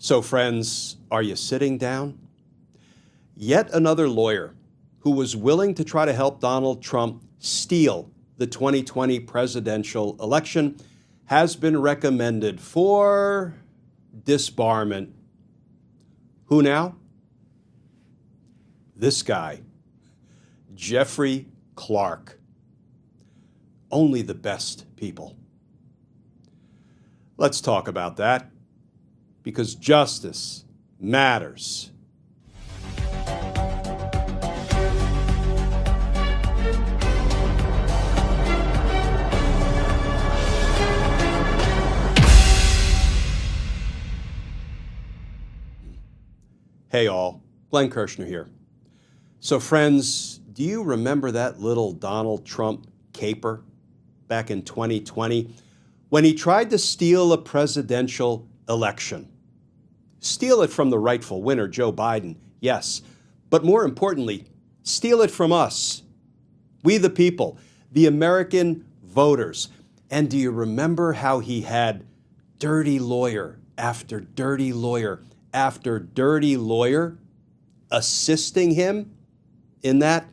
So friends, are you sitting down? Yet another lawyer who was willing to try to help Donald Trump steal the 2020 presidential election has been recommended for disbarment. Who now? This guy, Jeffrey Clark. Only the best people. Let's talk about that, because justice matters. Hey all, Glenn Kirshner here. So friends, do you remember that little Donald Trump caper back in 2020 when he tried to steal a presidential election? Steal it from the rightful winner, Joe Biden, yes. But more importantly, steal it from us, we the people, the American voters. And do you remember how he had dirty lawyer after dirty lawyer after dirty lawyer assisting him in that,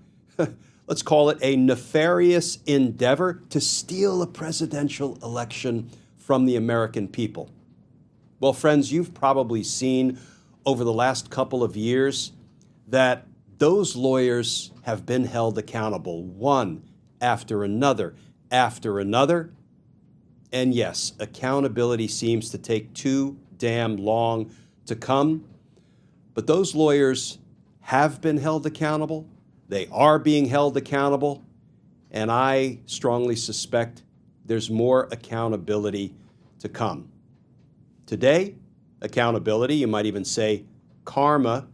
let's call it a nefarious endeavor to steal a presidential election from the American people? Well, friends, you've probably seen over the last couple of years that those lawyers have been held accountable, one after another after another. And yes, accountability seems to take too damn long to come, but those lawyers have been held accountable. They are being held accountable, and I strongly suspect there's more accountability to come. Today, accountability, you might even say karma,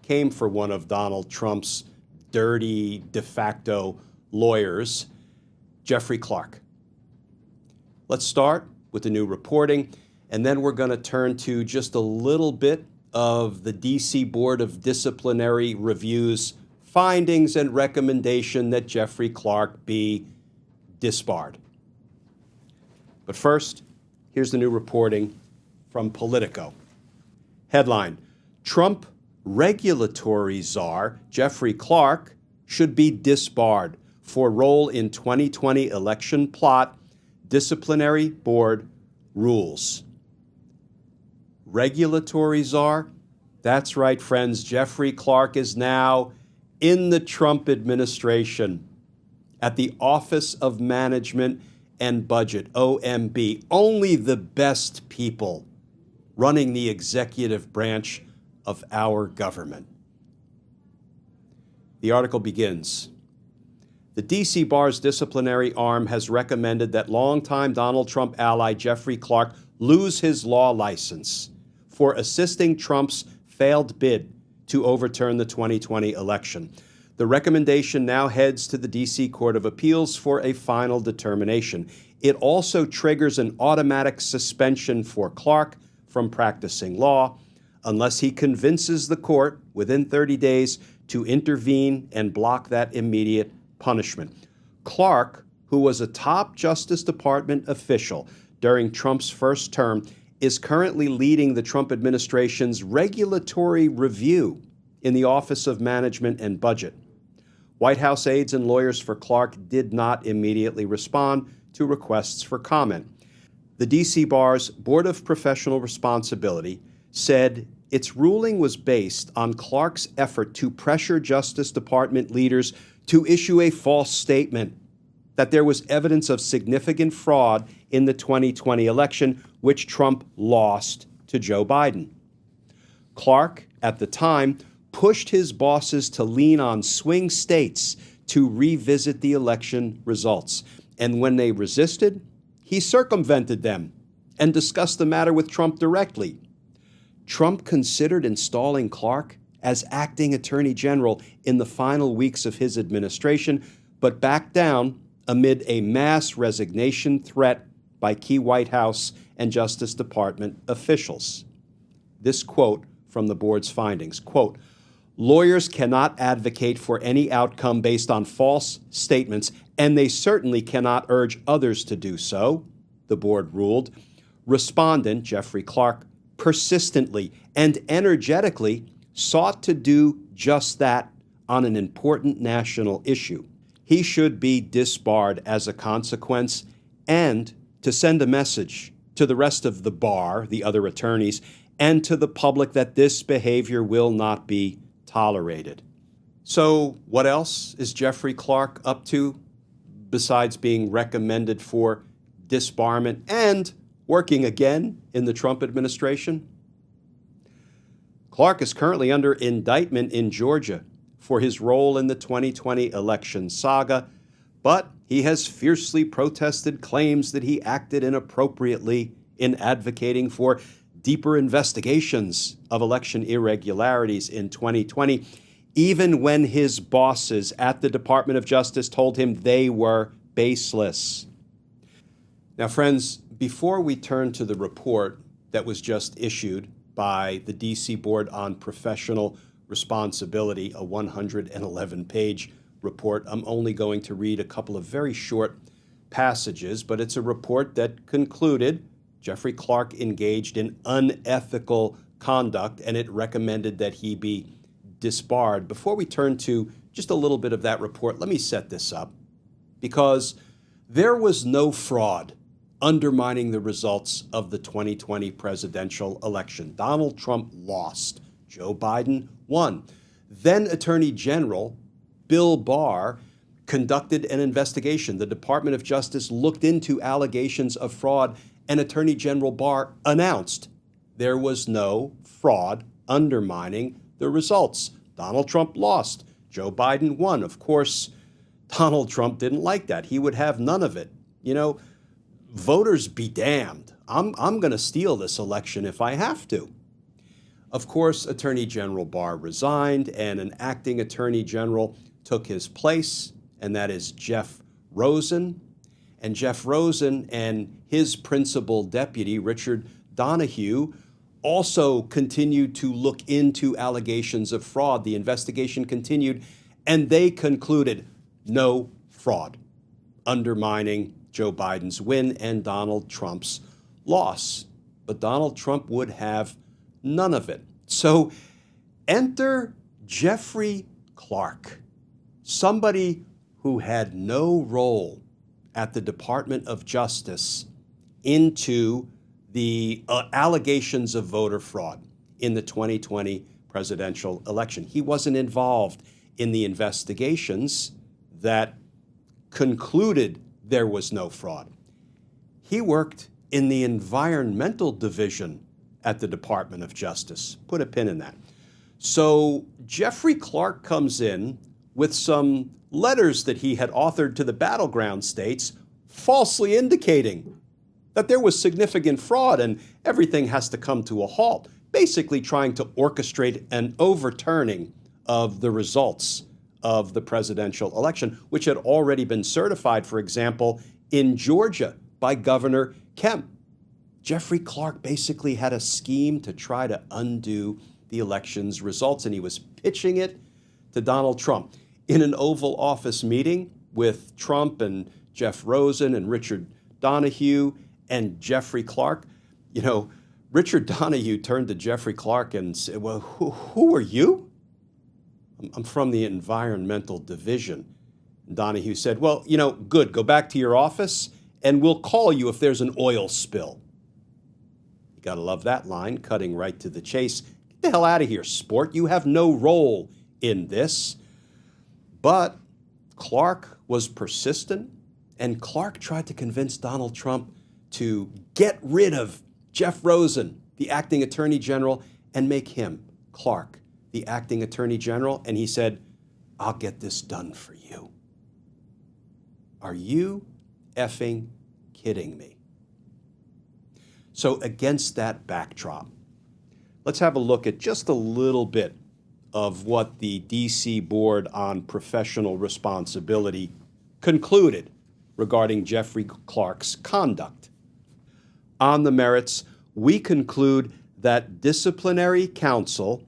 came for one of Donald Trump's dirty de facto lawyers, Jeffrey Clark. Let's start with the new reporting, and then we're going to turn to just a little bit of the D.C. Board of Disciplinary Review's findings and recommendation that Jeffrey Clark be disbarred. But first, here's the new reporting from Politico. Headline: Trump regulatory czar Jeffrey Clark should be disbarred for role in 2020 election plot, Disciplinary Board rules. Regulatory czar? That's right, friends. Jeffrey Clark is now in the Trump administration at the Office of Management and Budget, OMB. Only the best people running the executive branch of our government. The article begins. The D.C. Bar's disciplinary arm has recommended that longtime Donald Trump ally Jeffrey Clark lose his law license for assisting Trump's failed bid to overturn the 2020 election. The recommendation now heads to the D.C. Court of Appeals for a final determination. It also triggers an automatic suspension for Clark from practicing law unless he convinces the court within 30 days to intervene and block that immediate punishment. Clark, who was a top Justice Department official during Trump's first term, is currently leading the Trump administration's regulatory review in the Office of Management and Budget. White House aides and lawyers for Clark did not immediately respond to requests for comment. The D.C. Bar's Board of Professional Responsibility said its ruling was based on Clark's effort to pressure Justice Department leaders to issue a false statement that there was evidence of significant fraud in the 2020 election, which Trump lost to Joe Biden. Clark, at the time, pushed his bosses to lean on swing states to revisit the election results. And when they resisted, he circumvented them and discussed the matter with Trump directly. Trump considered installing Clark as acting attorney general in the final weeks of his administration, but backed down amid a mass resignation threat by key White House and Justice Department officials. This quote from the board's findings, quote, "Lawyers cannot advocate for any outcome based on false statements, and they certainly cannot urge others to do so," the board ruled. Respondent, Jeffrey Clark, persistently and energetically sought to do just that on an important national issue. He should be disbarred as a consequence, and to send a message to the rest of the bar, the other attorneys, and to the public that this behavior will not be tolerated. So what else is Jeffrey Clark up to besides being recommended for disbarment and working again in the Trump administration? Clark is currently under indictment in Georgia for his role in the 2020 election saga, but he has fiercely protested claims that he acted inappropriately in advocating for deeper investigations of election irregularities in 2020, even when his bosses at the Department of Justice told him they were baseless. Now, friends, before we turn to the report that was just issued by the D.C. Board on Professional Responsibility, a 111-page report, I'm only going to read a couple of very short passages, but it's a report that concluded Jeffrey Clark engaged in unethical conduct, and it recommended that he be disbarred. Before we turn to just a little bit of that report, let me set this up, because there was no fraud undermining the results of the 2020 presidential election. Donald Trump lost. Joe Biden won. Then Attorney General Bill Barr conducted an investigation. The Department of Justice looked into allegations of fraud, and Attorney General Barr announced there was no fraud undermining the results. Donald Trump lost. Joe Biden won. Of course, Donald Trump didn't like that. He would have none of it. You know, voters be damned. I'm going to steal this election if I have to. Of course, Attorney General Barr resigned, and an acting Attorney General took his place, and that is Jeff Rosen. And Jeff Rosen and his principal deputy, Richard Donahue, also continued to look into allegations of fraud. The investigation continued, and they concluded no fraud, undermining Joe Biden's win and Donald Trump's loss. But Donald Trump would have none of it. So enter Jeffrey Clark, somebody who had no role at the Department of Justice, into the allegations of voter fraud in the 2020 presidential election. He wasn't involved in the investigations that concluded there was no fraud. He worked in the environmental division at the Department of Justice. Put a pin in that. So Jeffrey Clark comes in with some letters that he had authored to the battleground states, falsely indicating that there was significant fraud and everything has to come to a halt, basically trying to orchestrate an overturning of the results of the presidential election, which had already been certified, for example, in Georgia by Governor Kemp. Jeffrey Clark basically had a scheme to try to undo the election's results, and he was pitching it to Donald Trump. In an Oval Office meeting with Trump and Jeff Rosen and Richard Donahue and Jeffrey Clark, you know, Richard Donahue turned to Jeffrey Clark and said, well, who are you? I'm from the environmental division. And Donahue said, well, you know, good, go back to your office and we'll call you if there's an oil spill. You gotta love that line, cutting right to the chase. Get the hell out of here, sport. You have no role in this. But Clark was persistent, and Clark tried to convince Donald Trump to get rid of Jeff Rosen, the acting attorney general, and make him, Clark, the acting attorney general. And he said, I'll get this done for you. Are you effing kidding me? So against that backdrop, let's have a look at just a little bit of what the D.C. Board on Professional Responsibility concluded regarding Jeffrey Clark's conduct. On the merits, we conclude that disciplinary counsel,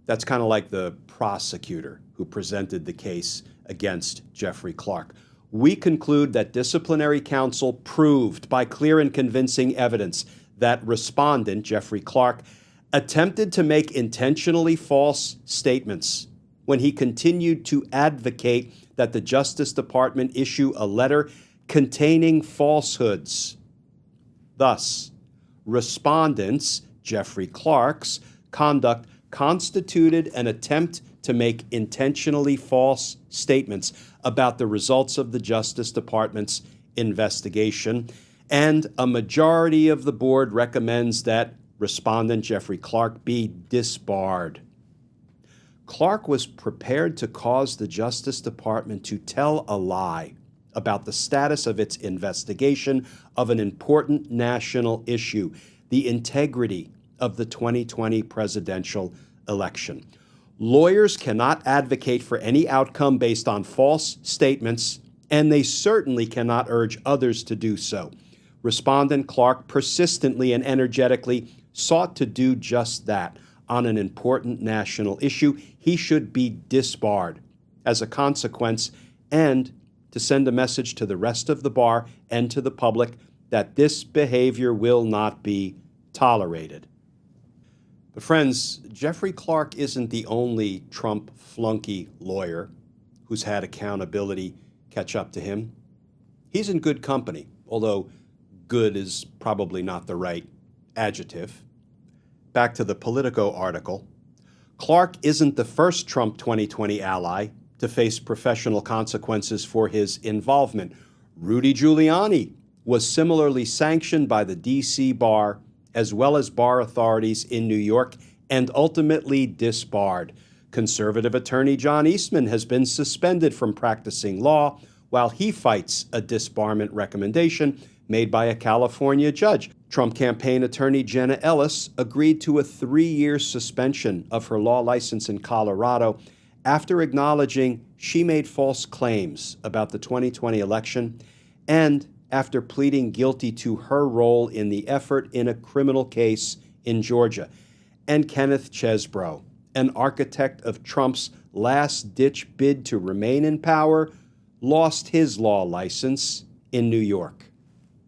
that's kind of like the prosecutor who presented the case against Jeffrey Clark, we conclude that disciplinary counsel proved by clear and convincing evidence that Respondent, Jeffrey Clark, attempted to make intentionally false statements when he continued to advocate that the Justice Department issue a letter containing falsehoods. Thus, Respondent's, Jeffrey Clark's, conduct constituted an attempt to make intentionally false statements about the results of the Justice Department's investigation, and a majority of the board recommends that Respondent Jeffrey Clark be disbarred. Clark was prepared to cause the Justice Department to tell a lie about the status of its investigation of an important national issue, the integrity of the 2020 presidential election. Lawyers cannot advocate for any outcome based on false statements, and they certainly cannot urge others to do so. Respondent Clark persistently and energetically sought to do just that on an important national issue. He should be disbarred as a consequence, and to send a message to the rest of the bar and to the public that this behavior will not be tolerated. But friends, Jeffrey Clark isn't the only Trump flunky lawyer who's had accountability catch up to him. He's in good company, although good is probably not the right adjective. Back to the Politico article. Clark isn't the first Trump 2020 ally to face professional consequences for his involvement. Rudy Giuliani was similarly sanctioned by the D.C. bar as well as bar authorities in New York and ultimately disbarred. Conservative attorney John Eastman has been suspended from practicing law while he fights a disbarment recommendation made by a California judge. Trump campaign attorney Jenna Ellis agreed to a 3-year suspension of her law license in Colorado after acknowledging she made false claims about the 2020 election and after pleading guilty to her role in the effort in a criminal case in Georgia. And Kenneth Chesbrough, an architect of Trump's last-ditch bid to remain in power, lost his law license in New York.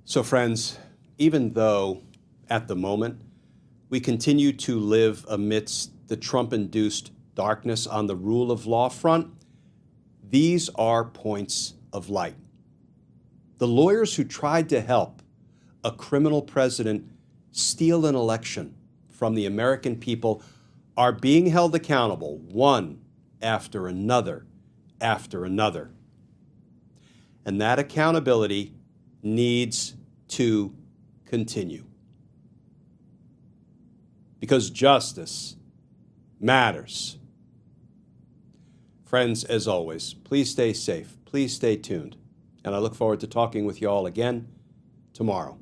So friends, even though at the moment we continue to live amidst the Trump-induced darkness on the rule of law front, these are points of light. The lawyers who tried to help a criminal president steal an election from the American people are being held accountable, one after another after another. And that accountability needs to continue. Because justice matters. Friends, as always, please stay safe. Please stay tuned. And I look forward to talking with you all again tomorrow.